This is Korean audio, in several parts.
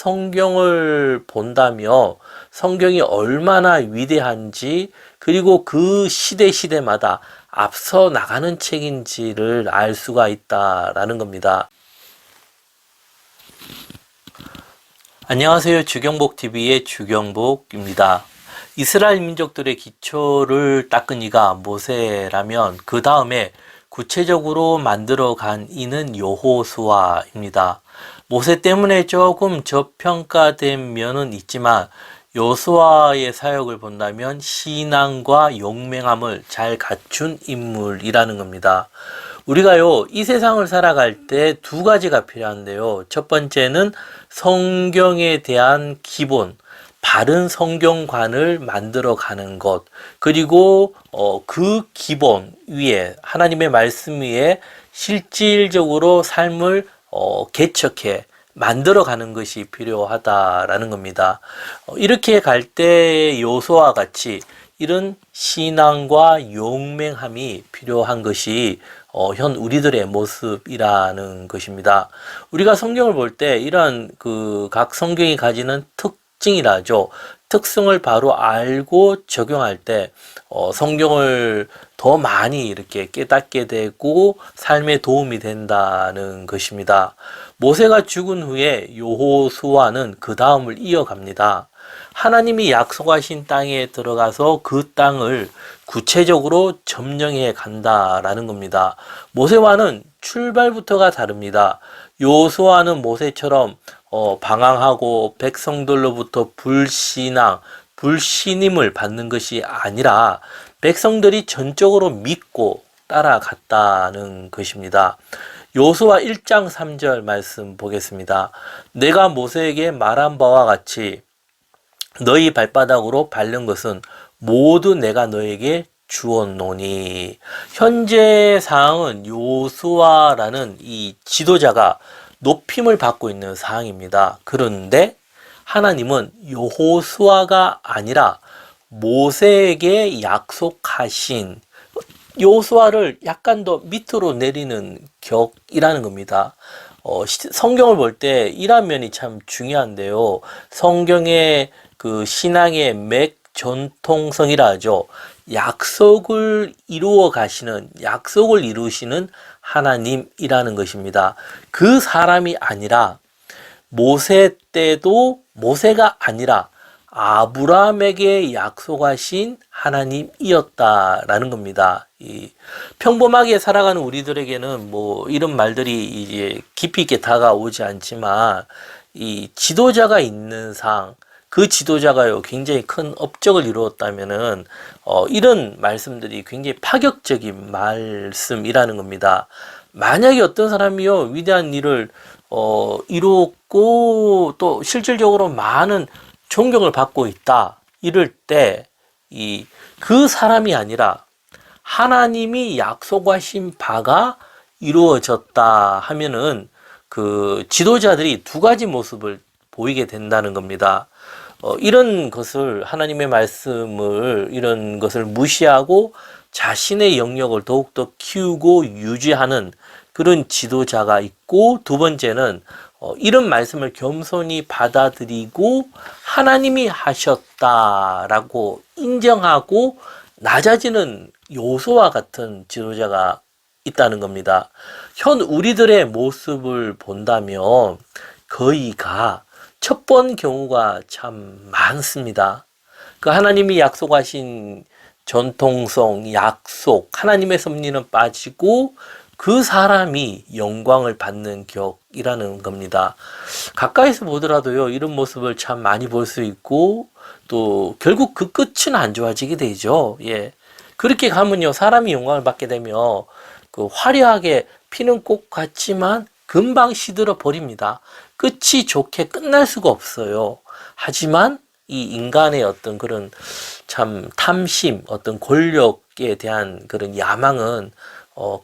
성경을 본다며 성경이 얼마나 위대한지 그리고 그 시대마다 앞서 나가는 책인지를 알 수가 있다라는 겁니다. 안녕하세요. 주경복TV의 주경복입니다. 이스라엘 민족들의 기초를 닦은 이가 모세라면 그 다음에 구체적으로 만들어간 이는 여호수아입니다. 모세 때문에 조금 저평가된 면은 있지만 여호수아의 사역을 본다면 신앙과 용맹함을 잘 갖춘 인물이라는 겁니다. 우리가요, 이 세상을 살아갈 때 두 가지가 필요한데요. 첫 번째는 성경에 대한 기본, 바른 성경관을 만들어 가는 것, 그리고 그 기본 위에 하나님의 말씀 위에 실질적으로 삶을 개척해 만들어 가는 것이 필요하다라는 겁니다. 이렇게 갈 때 여호수아와 같이 이런 신앙과 용맹함이 필요한 것이 현 우리들의 모습이라는 것입니다. 우리가 성경을 볼 때 이런 각 성경이 가지는 특징이라죠. 특성을 바로 알고 적용할 때 성경을 더 많이 이렇게 깨닫게 되고 삶에 도움이 된다는 것입니다. 모세가 죽은 후에 여호수아는 그 다음을 이어갑니다. 하나님이 약속하신 땅에 들어가서 그 땅을 구체적으로 점령해 간다라는 겁니다. 모세와는 출발부터가 다릅니다. 여호수아는 모세처럼 방황하고 백성들로부터 불신임을 받는 것이 아니라 백성들이 전적으로 믿고 따라갔다는 것입니다. 여호수아 1장 3절 말씀 보겠습니다. 내가 모세에게 말한 바와 같이 너희 발바닥으로 밟는 것은 모두 내가 너에게 주었노니. 현재 상황은 여호수아라는 이 지도자가 높임을 받고 있는 상황입니다. 그런데 하나님은 여호수아가 아니라 모세에게 약속하신 여호수아를 약간 더 밑으로 내리는 격이라는 겁니다. 성경을 볼 때 이런 면이 참 중요한데요. 성경의 그 신앙의 맥 전통성이라 하죠. 약속을 이루시는 하나님이라는 것입니다. 그 사람이 아니라 모세 때도 모세가 아니라 아브라함에게 약속하신 하나님이었다라는 겁니다. 평범하게 살아가는 우리들에게는 뭐 이런 말들이 이제 깊이 있게 다가오지 않지만 이 지도자가 있는 상, 그 지도자가요 굉장히 큰 업적을 이루었다면은 이런 말씀들이 굉장히 파격적인 말씀이라는 겁니다. 만약에 어떤 사람이요 위대한 일을 이루었고 또 실질적으로 많은 존경을 받고 있다 이럴 때 그 사람이 아니라 하나님이 약속하신 바가 이루어졌다 하면은 그 지도자들이 두 가지 모습을 보이게 된다는 겁니다. 이런 것을 하나님의 말씀을 이런 것을 무시하고 자신의 영역을 더욱더 키우고 유지하는 그런 지도자가 있고, 두 번째는 이런 말씀을 겸손히 받아들이고 하나님이 하셨다라고 인정하고 낮아지는 여호수아 같은 지도자가 있다는 겁니다. 현 우리들의 모습을 본다면 거의가 첫 번 경우가 참 많습니다. 그 하나님이 약속하신 전통성, 약속, 하나님의 섭리는 빠지고 그 사람이 영광을 받는 격이라는 겁니다. 가까이서 보더라도요, 이런 모습을 참 많이 볼 수 있고, 또 결국 그 끝은 안 좋아지게 되죠. 예. 그렇게 가면요, 사람이 영광을 받게 되면 그 화려하게 피는 꽃 같지만 금방 시들어 버립니다. 끝이 좋게 끝날 수가 없어요. 하지만 이 인간의 어떤 그런 참 탐심, 어떤 권력에 대한 그런 야망은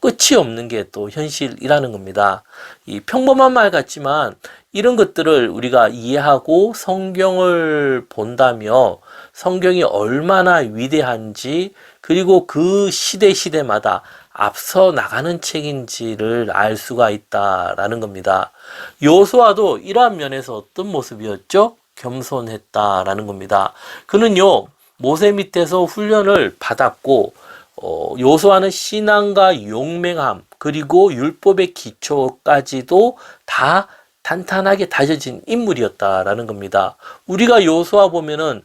끝이 없는 게 또 현실이라는 겁니다. 이 평범한 말 같지만 이런 것들을 우리가 이해하고 성경을 본다며 성경이 얼마나 위대한지, 그리고 그 시대마다 앞서 나가는 책인지를 알 수가 있다라는 겁니다. 여호수아도 이러한 면에서 어떤 모습이었죠? 겸손했다라는 겁니다. 그는요, 모세 밑에서 훈련을 받았고, 여호수아는 신앙과 용맹함, 그리고 율법의 기초까지도 다 탄탄하게 다져진 인물이었다라는 겁니다. 우리가 여호수아 보면은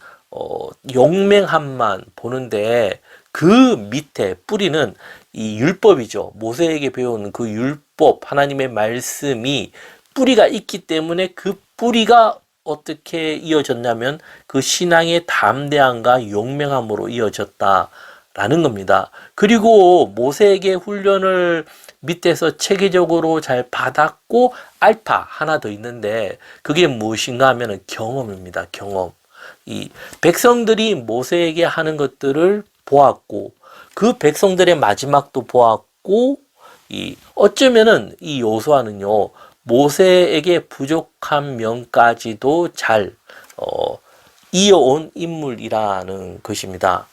용맹함만 보는데 그 밑에 뿌리는 이 율법이죠. 모세에게 배운 그 율법, 하나님의 말씀이 뿌리가 있기 때문에 그 뿌리가 어떻게 이어졌냐면 그 신앙의 담대함과 용맹함으로 이어졌다라는 겁니다. 그리고 모세에게 훈련을 밑에서 체계적으로 잘 받았고 알파 하나 더 있는데 그게 무엇인가 하면은 경험입니다. 경험. 이 백성들이 모세에게 하는 것들을 보았고 그 백성들의 마지막도 보았고 이 어쩌면은 이 여호수아는요 모세에게 부족한 면까지도 잘 이어온 인물이라는 것입니다.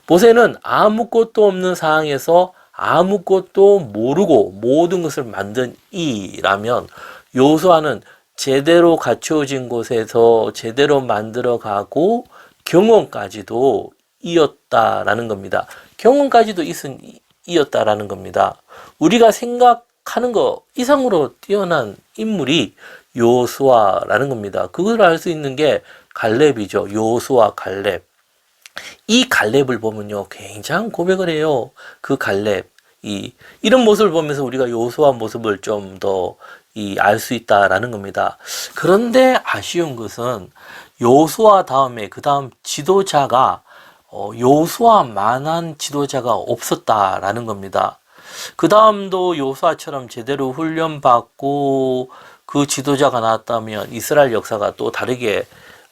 모세는 아무것도 없는 상황에서 아무것도 모르고 모든 것을 만든 이라면 여호수아는 제대로 갖춰진 곳에서 제대로 만들어가고 경험까지도 이었다라는 겁니다. 경험까지도 이었다라는 겁니다. 우리가 생각하는 것 이상으로 뛰어난 인물이 여호수아라는 겁니다. 그걸 알 수 있는 게 갈렙이죠. 여호수아 갈렙. 이 갈렙을 보면요, 굉장히 고백을 해요. 그 갈렙. 이런 모습을 보면서 우리가 여호수아 모습을 좀 더 알 수 있다라는 겁니다. 그런데 아쉬운 것은 여호수아 다음에 그 다음 지도자가 여호수아만한 지도자가 없었다라는 겁니다. 그 다음도 여호수아처럼 제대로 훈련받고 그 지도자가 나왔다면 이스라엘 역사가 또 다르게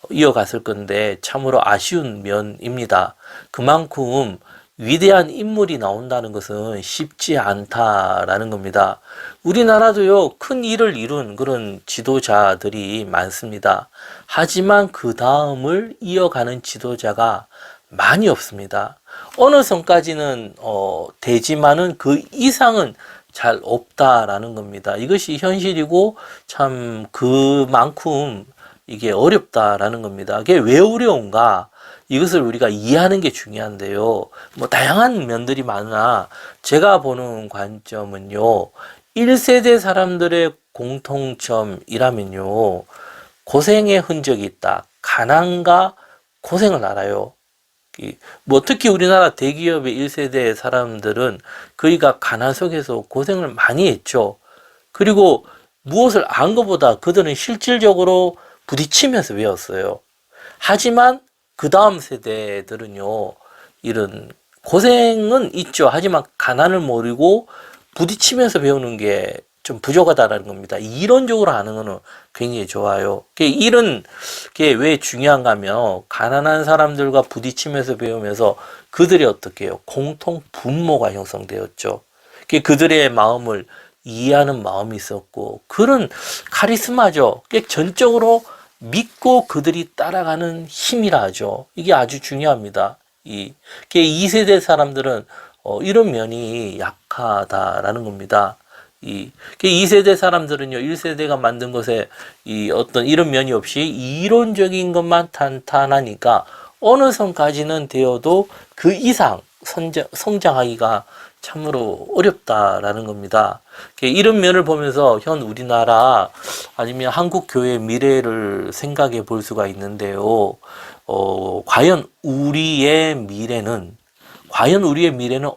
이어갔을 건데 참으로 아쉬운 면입니다. 그만큼 위대한 인물이 나온다는 것은 쉽지 않다라는 겁니다. 우리나라도요, 큰 일을 이룬 그런 지도자들이 많습니다. 하지만 그 다음을 이어가는 지도자가 많이 없습니다. 어느 선까지는 되지만은 그 이상은 잘 없다라는 겁니다. 이것이 현실이고 참 그만큼 이게 어렵다라는 겁니다. 이게 왜 어려운가? 이것을 우리가 이해하는 게 중요한데요. 뭐 다양한 면들이 많으나 제가 보는 관점은요. 1세대 사람들의 공통점이라면요. 고생의 흔적이 있다. 가난과 고생을 알아요. 뭐 특히 우리나라 대기업의 1세대 사람들은 그이가 가난 속에서 고생을 많이 했죠. 그리고 무엇을 안 것보다 그들은 실질적으로 부딪히면서 배웠어요. 하지만 그 다음 세대들은요, 이런 고생은 있죠. 하지만 가난을 모르고 부딪히면서 배우는 게 좀 부족하다는 겁니다. 이론적으로 하는 거는 굉장히 좋아요. 이런 게 왜 중요한가 하면 가난한 사람들과 부딪히면서 배우면서 그들이 어떻게 해요? 공통 분모가 형성되었죠. 그들의 마음을 이해하는 마음이 있었고 그런 카리스마죠. 전적으로 믿고 그들이 따라가는 힘이라 하죠. 이게 아주 중요합니다. 2세대 사람들은 이런 면이 약하다라는 겁니다. 2세대 사람들은요, 1세대가 만든 것에 어떤 이런 면이 없이 이론적인 것만 탄탄하니까 어느 선까지는 되어도 그 이상 성장하기가 참으로 어렵다라는 겁니다. 이런 면을 보면서 현 우리나라 아니면 한국 교회의 미래를 생각해 볼 수가 있는데요. 과연 우리의 미래는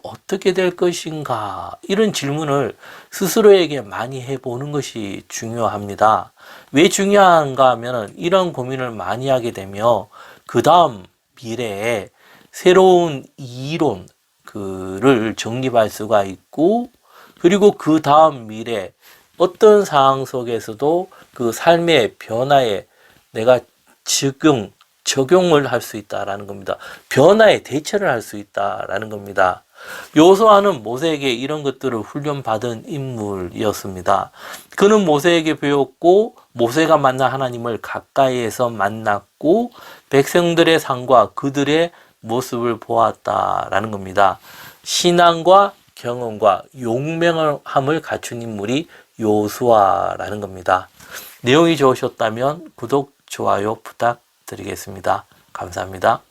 어떻게 될 것인가? 이런 질문을 스스로에게 많이 해보는 것이 중요합니다. 왜 중요한가 하면 이런 고민을 많이 하게 되며 그 다음 미래에 새로운 이론, 를 정립할 수가 있고 그리고 그 다음 미래 어떤 상황 속에서도 그 삶의 변화에 내가 적용을 할 수 있다라는 겁니다. 변화에 대처를 할 수 있다라는 겁니다. 여호수아는 모세에게 이런 것들을 훈련받은 인물이었습니다. 그는 모세에게 배웠고 모세가 만난 하나님을 가까이에서 만났고 백성들의 삶과 그들의 모습을 보았다라는 겁니다. 신앙과 경험과 용맹함을 갖춘 인물이 요수아라는 겁니다. 내용이 좋으셨다면 구독, 좋아요 부탁드리겠습니다. 감사합니다.